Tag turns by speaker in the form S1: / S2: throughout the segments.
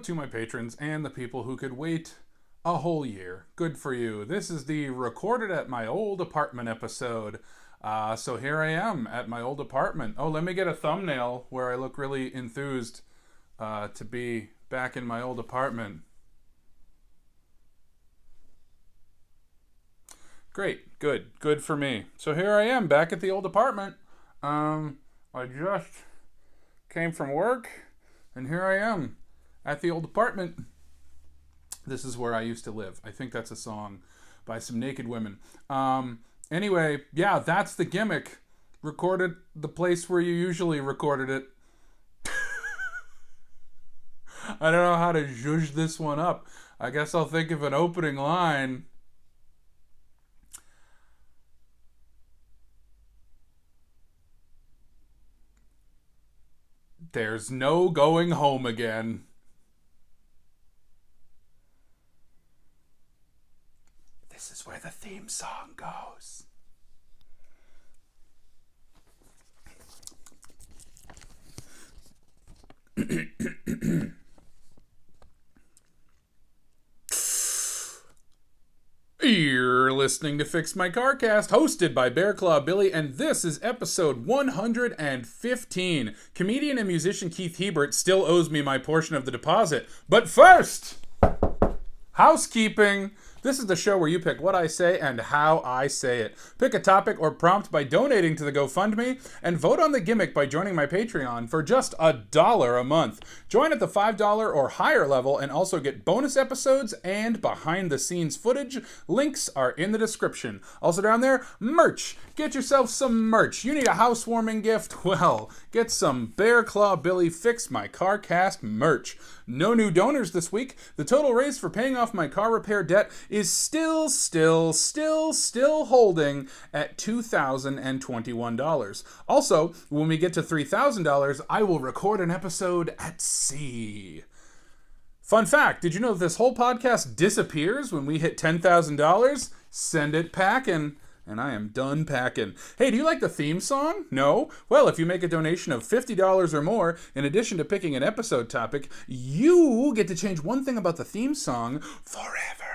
S1: out to my patrons and the people who could wait a whole year. Good for you. This is the recorded at my old apartment episode. So here I am at my old apartment. Oh, let me get a thumbnail where I look really enthused to be back in my old apartment. Great, good for me. So here I am back at the old apartment. I just came from work, and here I am at the old apartment. This is where I used to live. I think that's a song by some naked women. Anyway, yeah, that's the gimmick. Recorded the place where you usually recorded it. I don't know how to zhuzh this one up. I guess I'll think of an opening line. There's no going home again. This is where the theme song goes. You're listening to Fix My Carcast, hosted by Bear Claw Billy, and this is episode 115. Comedian and musician Keith Hebert still owes me my portion of the deposit. But first, housekeeping. This is the show where you pick what I say and how I say it. Pick a topic or prompt by donating to the GoFundMe, and vote on the gimmick by joining my Patreon for just $1 a month. Join at the $5 or higher level and also get bonus episodes and behind-the-scenes footage. Links are in the description. Also down there, merch. Get yourself some merch. You need a housewarming gift? Well, get some Bear Claw Billy Fix My Carcast merch. No new donors this week. The total raised for paying off my car repair debt is still holding at $2,021. Also, when we get to $3,000, I will record an episode at sea. Fun fact, did you know that this whole podcast disappears when we hit $10,000? Send it packing. And I am done packing. Hey, do you like the theme song? No? Well, if you make a donation of $50 or more, in addition to picking an episode topic, you get to change one thing about the theme song forever.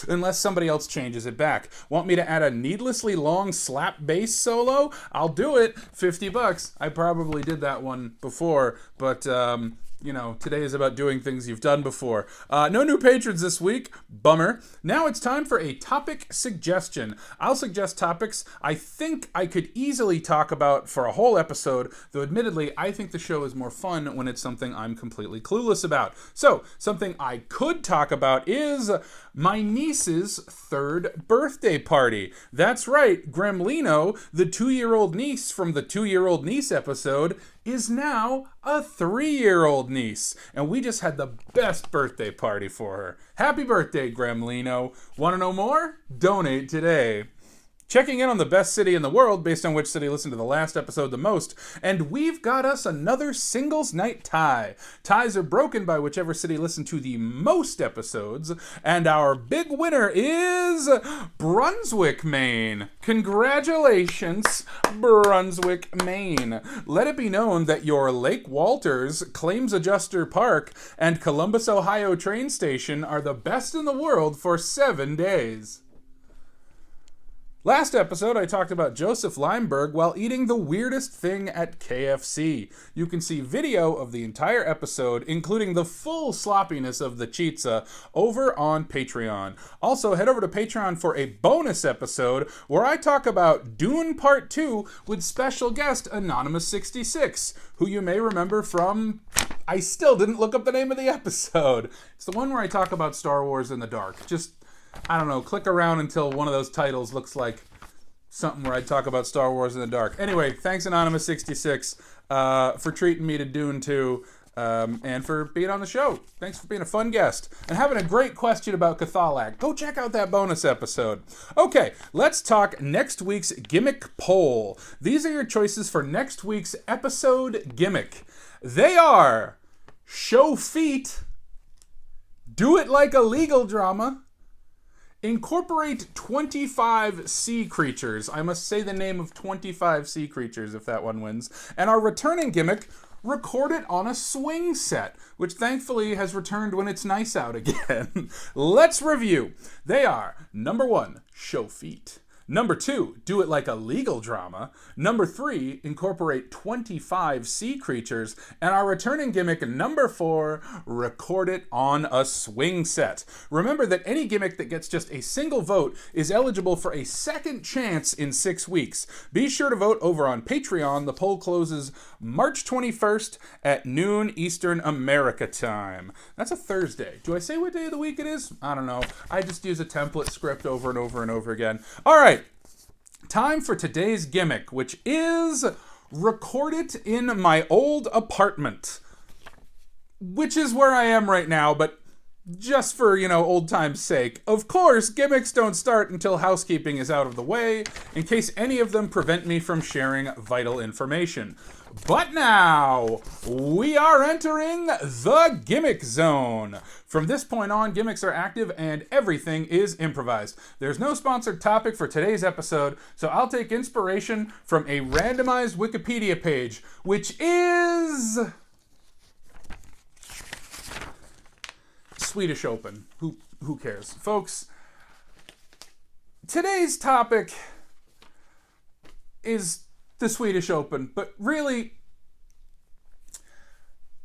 S1: Unless somebody else changes it back. Want me to add a needlessly long slap bass solo? I'll do it. $50. I probably did that one before, but today is about doing things you've done before. No new patrons this week. Bummer. Now it's time for a topic suggestion. I'll suggest topics I think I could easily talk about for a whole episode, though admittedly, I think the show is more fun when it's something I'm completely clueless about. So, something I could talk about is my niece's third birthday party. That's right, Gremlino, the 2-year-old niece from the 2-year-old niece episode, is now a 3-year-old niece. And we just had the best birthday party for her. Happy birthday, Gremlino. Want to know more? Donate today. Checking in on the best city in the world based on which city listened to the last episode the most, and we've got us another singles night tie. Ties are broken by whichever city listened to the most episodes, and our big winner is Brunswick, Maine. Congratulations, Brunswick, Maine. Let it be known that your Lake Walters, Claims Adjuster Park, and Columbus, Ohio train station are the best in the world for 7 days. Last episode, I talked about Joseph Limeberg while eating the weirdest thing at KFC. You can see video of the entire episode, including the full sloppiness of the chizza, over on Patreon. Also, head over to Patreon for a bonus episode where I talk about Dune Part 2 with special guest Anonymous66, who you may remember from... I still didn't look up the name of the episode. It's the one where I talk about Star Wars in the dark. I don't know, click around until one of those titles looks like something where I talk about Star Wars in the dark. Anyway, thanks Anonymous66 for treating me to Dune 2 and for being on the show. Thanks for being a fun guest and having a great question about Cathalak. Go check out that bonus episode. Okay, let's talk next week's gimmick poll. These are your choices for next week's episode gimmick. They are show feet, do it like a legal drama, incorporate 25 sea creatures. I must say the name of 25 sea creatures if that one wins. And our returning gimmick, Record It on a Swing Set, which thankfully has returned when it's nice out again. Let's review. They are, number 1, show feet. Number 2, do it like a legal drama. Number 3, incorporate 25 sea creatures. And our returning gimmick, number 4, record it on a swing set. Remember that any gimmick that gets just a single vote is eligible for a second chance in 6 weeks. Be sure to vote over on Patreon. The poll closes March 21st at noon Eastern America time. That's a Thursday. Do I say what day of the week it is? I don't know. I just use a template script over and over and over again. All right. Time for today's gimmick, which is record it in my old apartment, which is where I am right now, but just for, old time's sake. Of course, gimmicks don't start until housekeeping is out of the way, in case any of them prevent me from sharing vital information. But now, we are entering the gimmick zone. From this point on, gimmicks are active and everything is improvised. There's no sponsored topic for today's episode, so I'll take inspiration from a randomized Wikipedia page, which is Swedish Open. Who cares? Folks, today's topic is the Swedish Open, but really,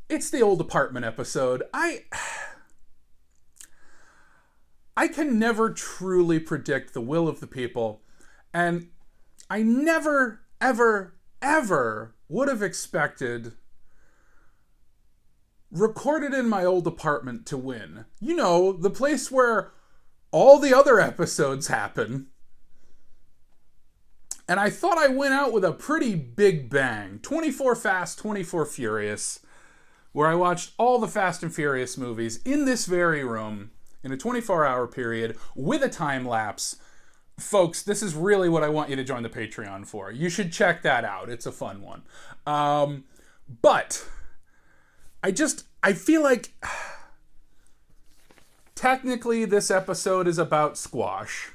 S1: it's the old apartment episode. I can never truly predict the will of the people, and I never, ever, ever would have expected Record It in My Old Apartment to win. The place where all the other episodes happen. And I thought I went out with a pretty big bang. 24 Fast, 24 Furious, where I watched all the Fast and Furious movies in this very room in a 24-hour period with a time lapse. Folks, this is really what I want you to join the Patreon for. You should check that out. It's a fun one. But I feel like technically this episode is about squash.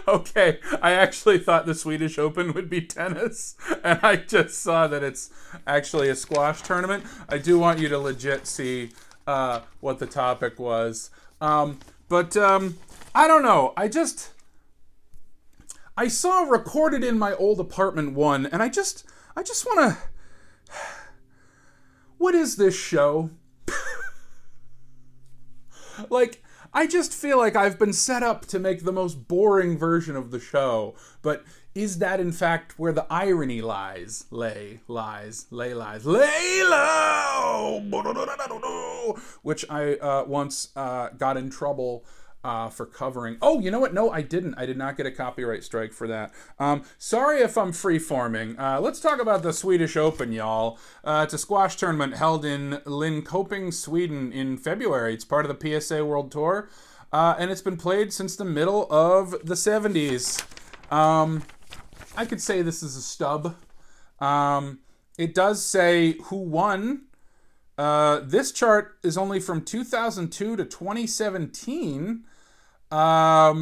S1: Okay, I actually thought the Swedish Open would be tennis, and I just saw that it's actually a squash tournament. I do want you to legit see what the topic was. But I don't know. I saw Record It in My Old Apartment 1, and I just want to... What is this show? I just feel like I've been set up to make the most boring version of the show. But is that in fact where the irony lies? Lay low! Which I once got in trouble for covering. Oh, you know what? No, I didn't. I did not get a copyright strike for that. Sorry if I'm free-forming. Let's talk about the Swedish Open, y'all. It's a squash tournament held in Linköping, Sweden in February. It's part of the PSA World Tour, and it's been played since the middle of the 70s. I could say this is a stub. It does say who won. This chart is only from 2002 to 2017. I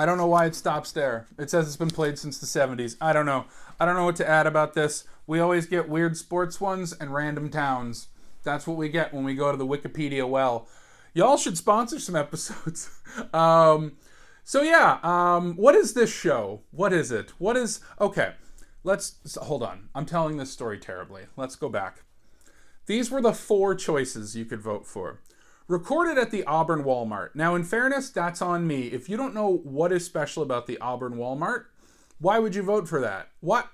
S1: don't know why it stops there. It says it's been played since the 70s. I don't know. I don't know what to add about this. We always get weird sports ones and random towns. That's what we get when we go to the Wikipedia well. Y'all should sponsor some episodes. So yeah, what is this show? What is it? Okay. Hold on. I'm telling this story terribly. Let's go back. These were the 4 choices you could vote for. Record it at the Auburn Walmart. Now, in fairness, that's on me. If you don't know what is special about the Auburn Walmart, why would you vote for that? What?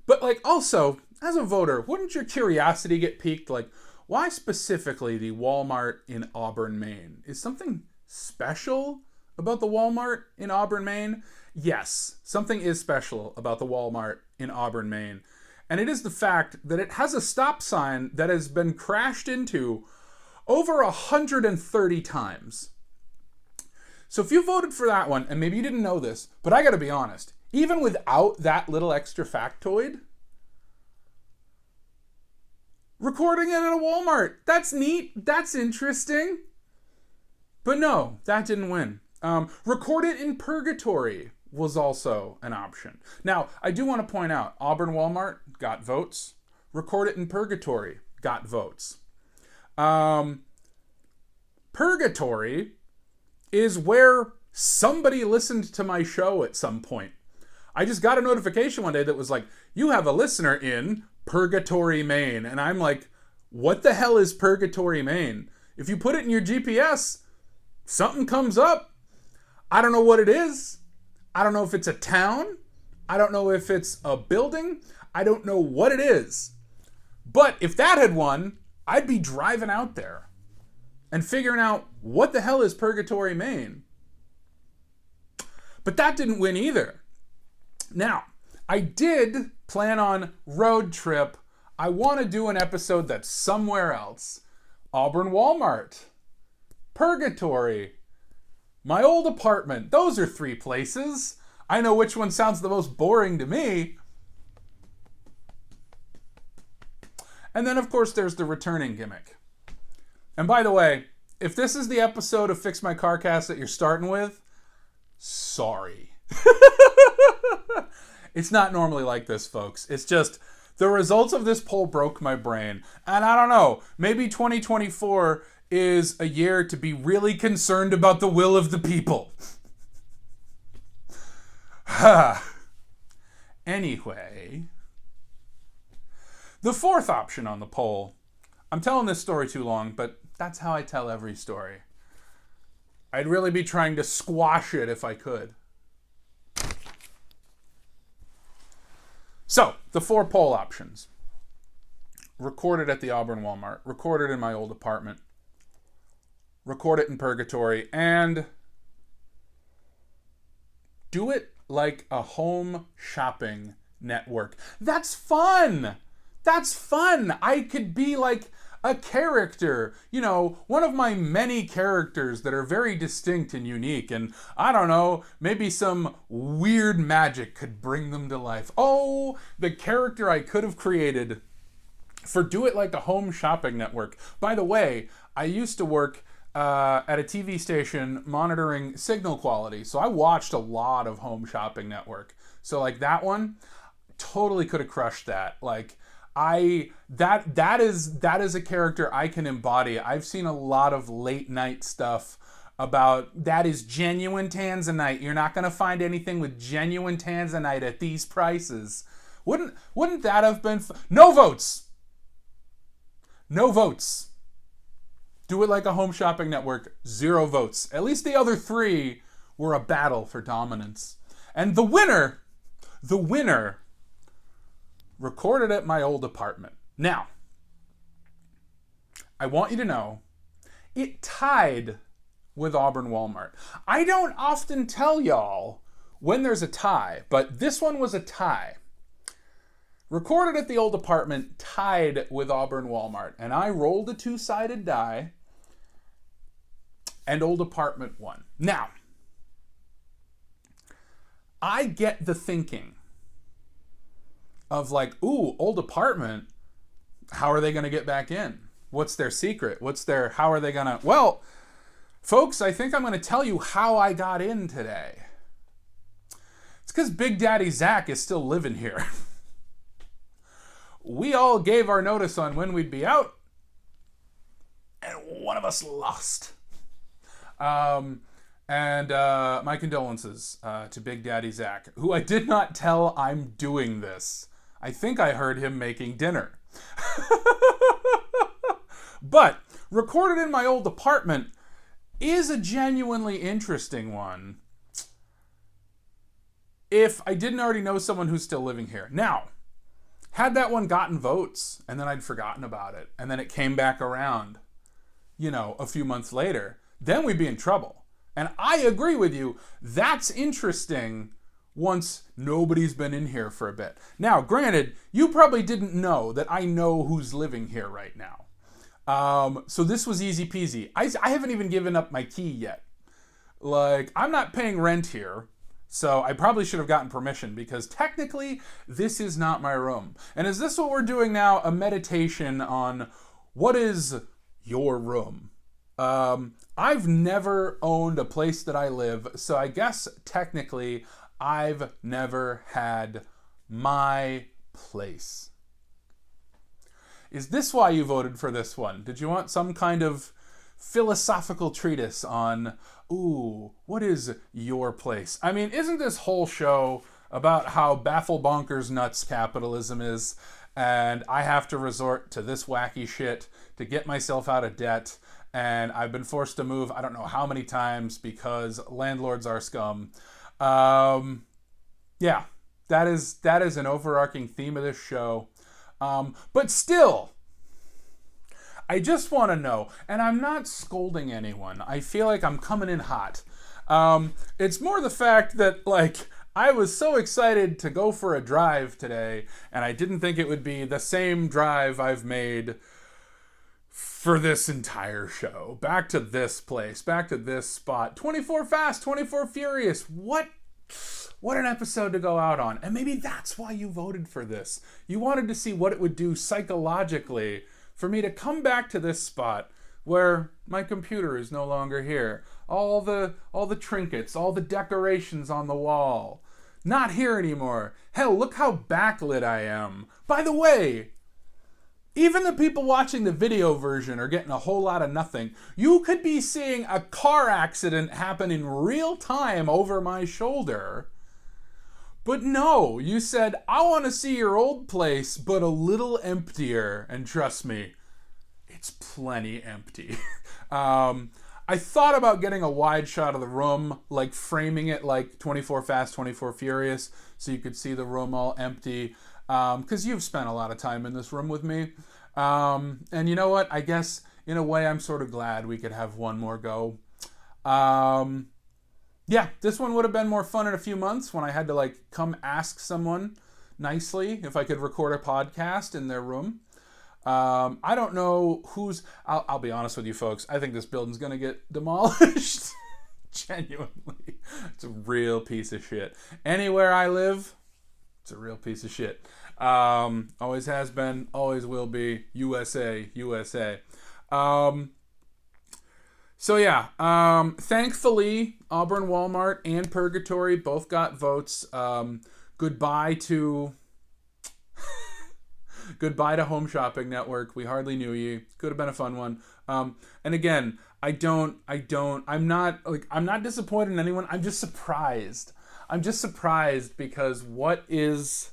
S1: But also, as a voter, wouldn't your curiosity get piqued? Why specifically the Walmart in Auburn, Maine? Is something special about the Walmart in Auburn, Maine? Yes, something is special about the Walmart in Auburn, Maine. And it is the fact that it has a stop sign that has been crashed into over 130 times. So if you voted for that one, and maybe you didn't know this, but I gotta be honest, even without that little extra factoid, recording it at a Walmart, that's neat, that's interesting. But no, that didn't win. Record It in Purgatory, was also an option. Now, I do want to point out, Auburn Walmart got votes. Record It in Purgatory got votes. Purgatory is where somebody listened to my show at some point. I just got a notification one day that was like, you have a listener in Purgatory, Maine. And I'm like, what the hell is Purgatory, Maine? If you put it in your GPS, something comes up. I don't know what it is. I don't know if it's a town. I don't know if it's a building. I don't know what it is. But if that had won, I'd be driving out there and figuring out what the hell is Purgatory, Maine. But that didn't win either. Now, I did plan on road trip. I want to do an episode that's somewhere else. Auburn Walmart, Purgatory, my old apartment. Those are 3 places. I know which one sounds the most boring to me. And then, of course, there's the returning gimmick. And by the way, if this is the episode of Fix My Carcast that you're starting with, sorry. It's not normally like this, folks. It's just the results of this poll broke my brain. And I don't know, maybe 2024 is a year to be really concerned about the will of the people. Anyway, the 4th option on the poll. I'm telling this story too long, but that's how I tell every story. I'd really be trying to squash it if I could. So, the 4 poll options. Recorded at the Auburn Walmart. Recorded in my old apartment. Record it in Purgatory. And do it like a home shopping network. That's fun! That's fun! I could be like a character, one of my many characters that are very distinct and unique, and I don't know, maybe some weird magic could bring them to life. Oh, the character I could have created for Do It Like a Home Shopping Network. By the way, I used to work at a TV station monitoring signal quality, so I watched a lot of Home Shopping Network. So like that one, totally could have crushed that. Like, that is a character I can embody. I've seen a lot of late night stuff about that is genuine Tanzanite. You're not going to find anything with genuine Tanzanite at these prices. Wouldn't that have been no votes? No votes. Do It Like a Home Shopping Network, 0 votes. At least the other 3 were a battle for dominance. And the winner recorded at my old apartment. Now, I want you to know, it tied with Auburn Walmart. I don't often tell y'all when there's a tie, but this one was a tie. Recorded at the old apartment tied with Auburn Walmart, and I rolled a 2-sided die, and old apartment won. Now, I get the thinking of like, ooh, old apartment, how are they going to get back in? What's their secret? How are they going to... Well, folks, I think I'm going to tell you how I got in today. It's because Big Daddy Zach is still living here. We all gave our notice on when we'd be out, and one of us lost. And my condolences to Big Daddy Zach, who I did not tell I'm doing this. I think I heard him making dinner. But recorded in my old apartment is a genuinely interesting one if I didn't already know someone who's still living here. Now, had that one gotten votes and then I'd forgotten about it and then it came back around, a few months later, then we'd be in trouble. And I agree with you, that's interesting once nobody's been in here for a bit. Now, granted, you probably didn't know that I know who's living here right now. So this was easy peasy. I haven't even given up my key yet. Like, I'm not paying rent here, so I probably should have gotten permission because technically this is not my room. And is this what we're doing now? A meditation on what is your room? I've never owned a place that I live, so I guess technically I've never had my place. Is this why you voted for this one? Did you want some kind of philosophical treatise on, what is your place? I mean, isn't this whole show about how baffle bonkers nuts capitalism is, and I have to resort to this wacky shit to get myself out of debt, and I've been forced to move I don't know how many times because landlords are scum. Yeah, that is an overarching theme of this show. But still, I just want to know, and I'm not scolding anyone. I feel like I'm coming in hot. It's more the fact that, like, I was so excited to go for a drive today, and I didn't think it would be the same drive I've made for this entire show. Back to this place, back to this spot. 24 Fast, 24 Furious. What an episode to go out on. And maybe that's why you voted for this. You wanted to see what it would do psychologically for me to come back to this spot where my computer is no longer here. All the trinkets, all the decorations on the wall. Not here anymore. Hell, look how backlit I am. By the way, even the people watching the video version are getting a whole lot of nothing. You could be seeing a car accident happen in real time over my shoulder. But no, you said, I want to see your old place, but a little emptier. And trust me, it's plenty empty. I thought about getting a wide shot of the room, like framing it like 24 Fast, 24 Furious, so you could see the room all empty. Because you've spent a lot of time in this room with me. And you know what? I guess, in a way, I'm sort of glad we could have one more go. Yeah, this one would have been more fun in a few months when I had to, like, come ask someone nicely if I could record a podcast in their room. I don't know who's... I'll be honest with you folks. I think this building's going to get demolished. Genuinely. It's a real piece of shit. Anywhere I live, it's a real piece of shit. Always has been, always will be. USA, USA. So yeah, thankfully, Auburn Walmart and Purgatory both got votes. Goodbye to Home Shopping Network. We hardly knew you. Could have been a fun one. And again, I'm not disappointed in anyone. I'm just surprised. Because what is...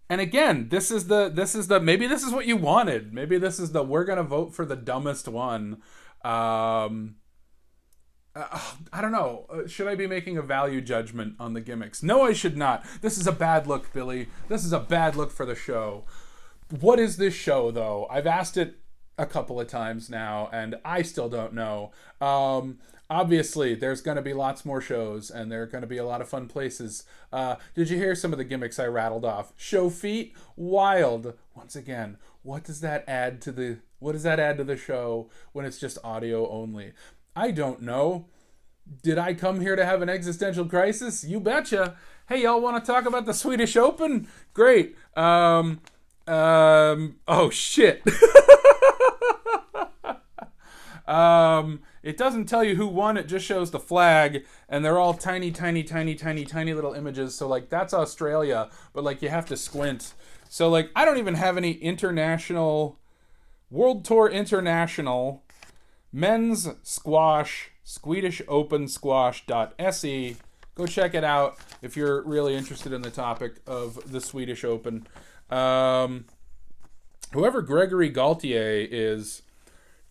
S1: And again, this is the maybe this is what you wanted. Maybe this is we're going to vote for the dumbest one. I don't know. Should I be making a value judgment on the gimmicks? No, I should not. This is a bad look, Billy. This is a bad look for the show. What is this show, though? I've asked it a couple of times now, and I still don't know. Obviously, there's going to be lots more shows, and there are going to be a lot of fun places. Did you hear some of the gimmicks I rattled off? Show feet, wild. Once again, what does that add to the show when it's just audio only? I don't know. Did I come here to have an existential crisis? You betcha. Hey, y'all want to talk about the Swedish Open? Great. Oh shit. It doesn't tell you who won, it just shows the flag, and they're all tiny little images, so, like, that's Australia, but, like, you have to squint. So, like, I don't even have any international, World Tour International, men's squash, Swedish Open Squash.se. Go check it out if you're really interested in the topic of the Swedish Open. Whoever Gregory Gaultier is,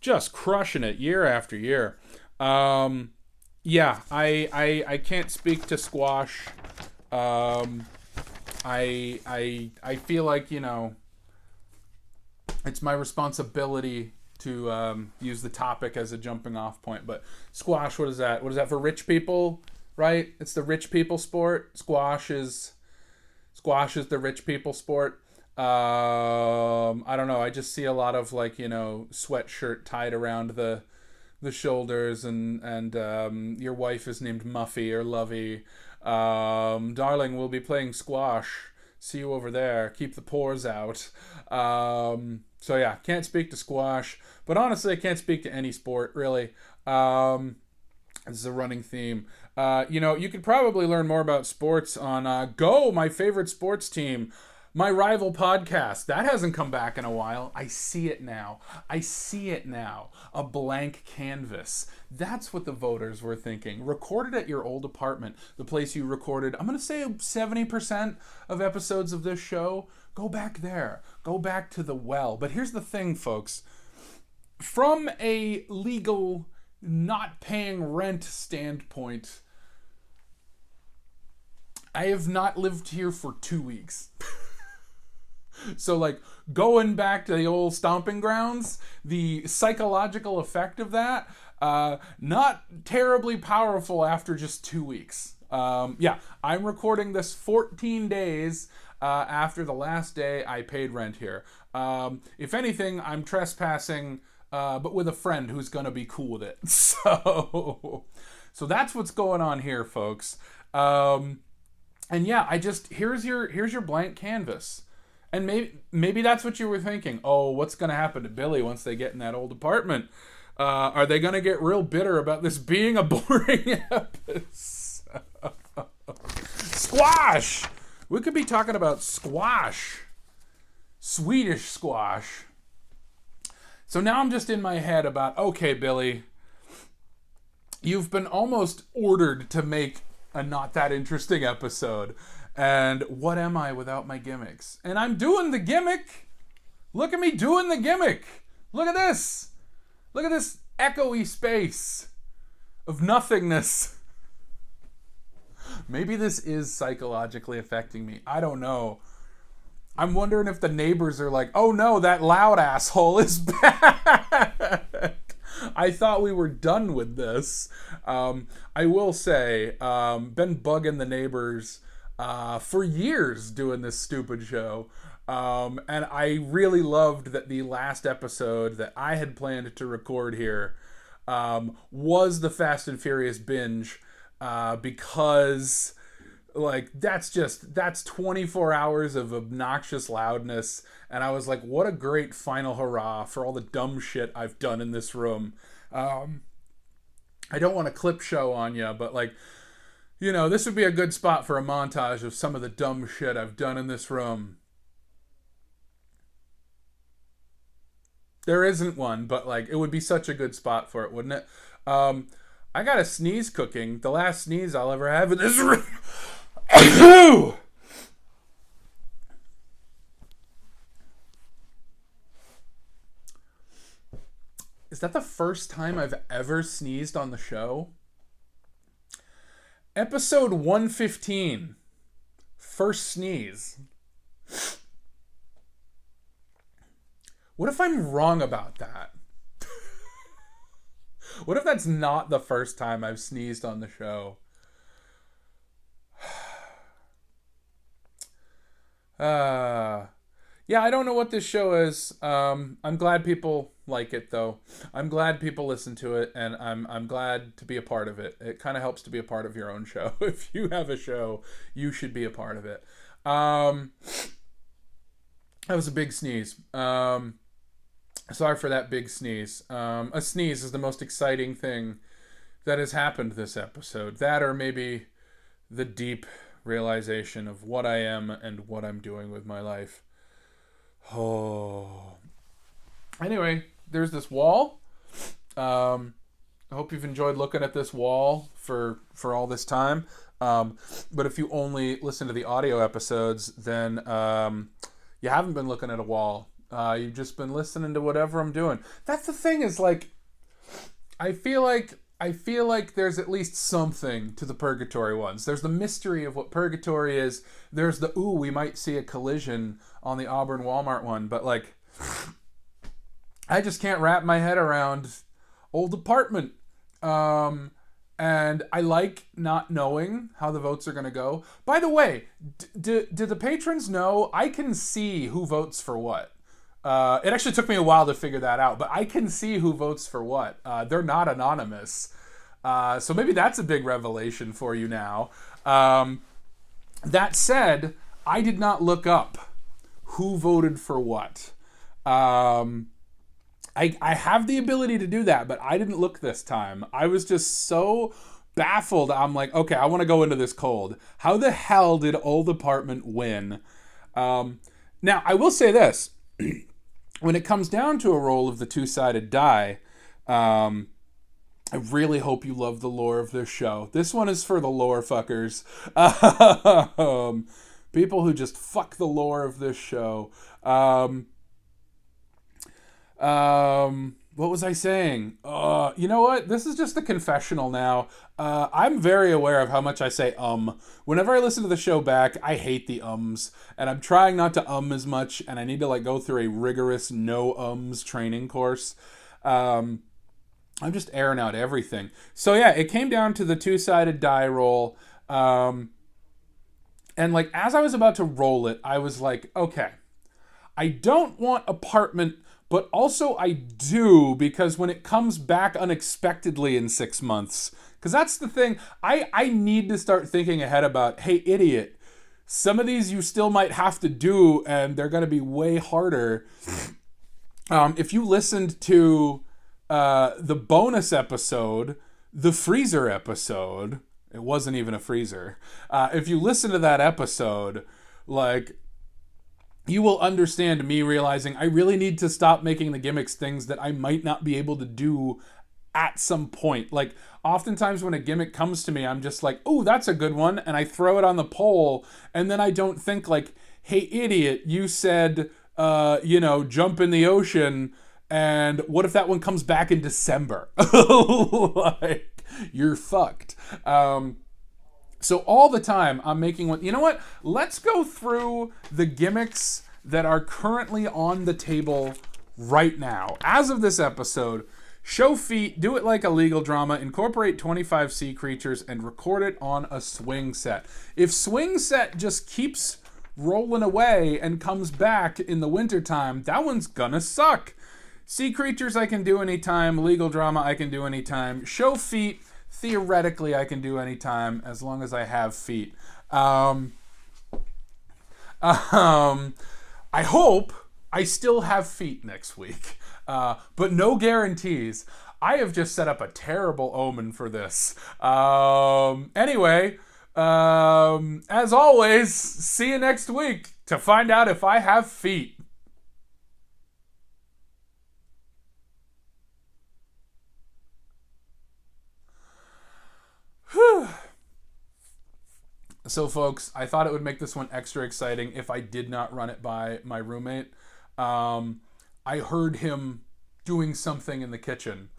S1: just crushing it year after year. Yeah, I can't speak to squash. I feel like, you know, it's my responsibility to use the topic as a jumping off point. But squash, what is that? What is that for rich people, right? It's the rich people sport. Squash is the rich people sport. I don't know. I just see a lot of, like, you know, sweatshirt tied around the shoulders, and your wife is named Muffy or Lovey. Darling, we'll be playing squash. See you over there. Keep the pores out. So yeah, can't speak to squash, but honestly, I can't speak to any sport really. This is a running theme. You could probably learn more about sports on Go, my favorite sports team. My rival podcast. That hasn't come back in a while. I see it now. A blank canvas. That's what the voters were thinking. Record it at your old apartment, the place you recorded, I'm going to say 70% of episodes of this show. Go back there. Go back to the well. But here's the thing, folks. From a legal, not paying rent standpoint, I have not lived here for 2 weeks. So, like, going back to the old stomping grounds, the psychological effect of that, not terribly powerful after just 2 weeks. I'm recording this 14 days after the last day I paid rent here. If anything, I'm trespassing, but with a friend who's going to be cool with it. So that's what's going on here, folks. And yeah, here's your blank canvas. And maybe that's what you were thinking. Oh, what's going to happen to Billy once they get in that old apartment? Are they going to get real bitter about this being a boring episode? Squash! We could be talking about squash. Swedish squash. So now I'm just in my head about, okay, Billy, you've been almost ordered to make a not that interesting episode. And what am I without my gimmicks? And I'm doing the gimmick. Look at me doing the gimmick. Look at this. Look at this echoey space of nothingness. Maybe this is psychologically affecting me. I don't know. I'm wondering if the neighbors are like, oh no, that loud asshole is back. I thought we were done with this. I will say, been bugging the neighbors for years doing this stupid show. And I really loved that the last episode that I had planned to record here was the Fast and Furious binge, because like that's 24 hours of obnoxious loudness, and I was like, what a great final hurrah for all the dumb shit I've done in this room. I don't want to clip show on you, but like, this would be a good spot for a montage of some of the dumb shit I've done in this room. There isn't one, but like, it would be such a good spot for it, wouldn't it? I got a sneeze cooking. The last sneeze I'll ever have in this room. Is that the first time I've ever sneezed on the show? Episode 115. First sneeze. What if I'm wrong about that? What if that's not the first time I've sneezed on the show? Yeah, I don't know what this show is. I'm glad people like it, though. I'm glad people listen to it, and I'm glad to be a part of it. It kind of helps to be a part of your own show. If you have a show, you should be a part of it. That was a big sneeze. Sorry for that big sneeze. A sneeze is the most exciting thing that has happened this episode. That, or maybe the deep realization of what I am and what I'm doing with my life. Oh. Anyway, there's this wall. I hope you've enjoyed looking at this wall for all this time. But if you only listen to the audio episodes, then you haven't been looking at a wall. You've just been listening to whatever I'm doing. That's the thing, is like, I feel like there's at least something to the purgatory ones. There's the mystery of what purgatory is. There's the, we might see a collision on the Auburn Walmart one. But like, I just can't wrap my head around old apartment. And I like not knowing how the votes are going to go. By the way, do the patrons know? I can see who votes for what. It actually took me a while to figure that out, but I can see who votes for what. They're not anonymous. So maybe that's a big revelation for you now. That said, I did not look up who voted for what. I have the ability to do that, but I didn't look this time. I was just so baffled. I'm like, okay, I want to go into this cold. How the hell did Old Apartment win? Now, I will say this. When it comes down to a roll of the two-sided die, I really hope you love the lore of this show. This one is for the lore fuckers. People who just fuck the lore of this show. What was I saying? You know what? This is just a confessional now. I'm very aware of how much I say Whenever I listen to the show back, I hate the ums. And I'm trying not to as much, and I need to go through a rigorous no ums training course. I'm just airing out everything. So yeah, it came down to the two-sided die roll. And as I was about to roll it, I was like, okay, I don't want Apartment, but also I do, because when it comes back unexpectedly in 6 months, because that's the thing, I need to start thinking ahead about, hey, idiot, some of these you still might have to do, and they're going to be way harder. If you listened to the bonus episode, the freezer episode, it wasn't even a freezer. If you listen to that episode, you will understand me realizing I really need to stop making the gimmicks things that I might not be able to do at some point. Oftentimes when a gimmick comes to me, I'm just like, oh, that's a good one. And I throw it on the poll. And then I don't think hey, idiot, you said, jump in the ocean. And what if that one comes back in December? You're fucked. So all the time I'm making one. You know what? Let's go through the gimmicks that are currently on the table right now. As of this episode, show feet, do it like a legal drama, incorporate 25 sea creatures, and record it on a swing set. If swing set just keeps rolling away and comes back in the wintertime, that one's gonna suck. Sea creatures I can do anytime. Legal drama I can do anytime. Show feet, theoretically, I can do anytime as long as I have feet. I hope I still have feet next week, but no guarantees. I have just set up a terrible omen for this. Anyway, as always, see you next week to find out if I have feet. So folks, I thought it would make this one extra exciting if I did not run it by my roommate. I heard him doing something in the kitchen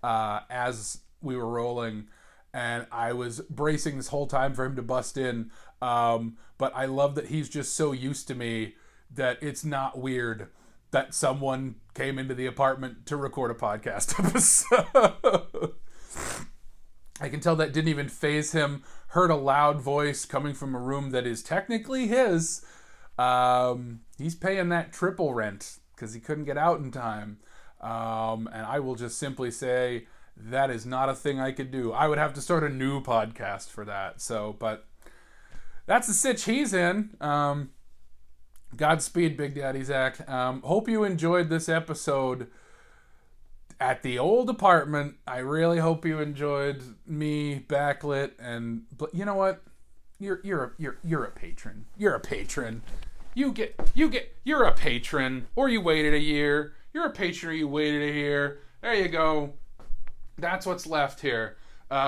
S1: as we were rolling, and I was bracing this whole time for him to bust in. But I love that he's just so used to me that it's not weird that someone came into the apartment to record a podcast episode. I can tell that didn't even faze him. Heard a loud voice coming from a room that is technically his. He's paying that triple rent because he couldn't get out in time. And I will just simply say that is not a thing I could do. I would have to start a new podcast for that. But that's the sitch he's in. Godspeed, Big Daddy Zach. Hope you enjoyed this episode at the Old Apartment. I really hope you enjoyed me backlit, but you know what? You're a patron. You're a patron. You're a patron, or you waited a year. You're a patron, or you waited a year. There you go. That's what's left here.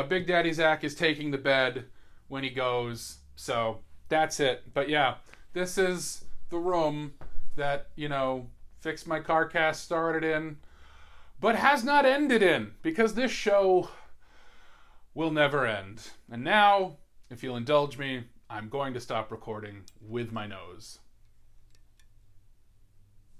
S1: Big Daddy Zach is taking the bed when he goes, so that's it. But yeah, this is the room that Fix My Car Cast started in, but has not ended in, because this show will never end. And now, if you'll indulge me, I'm going to stop recording with my nose.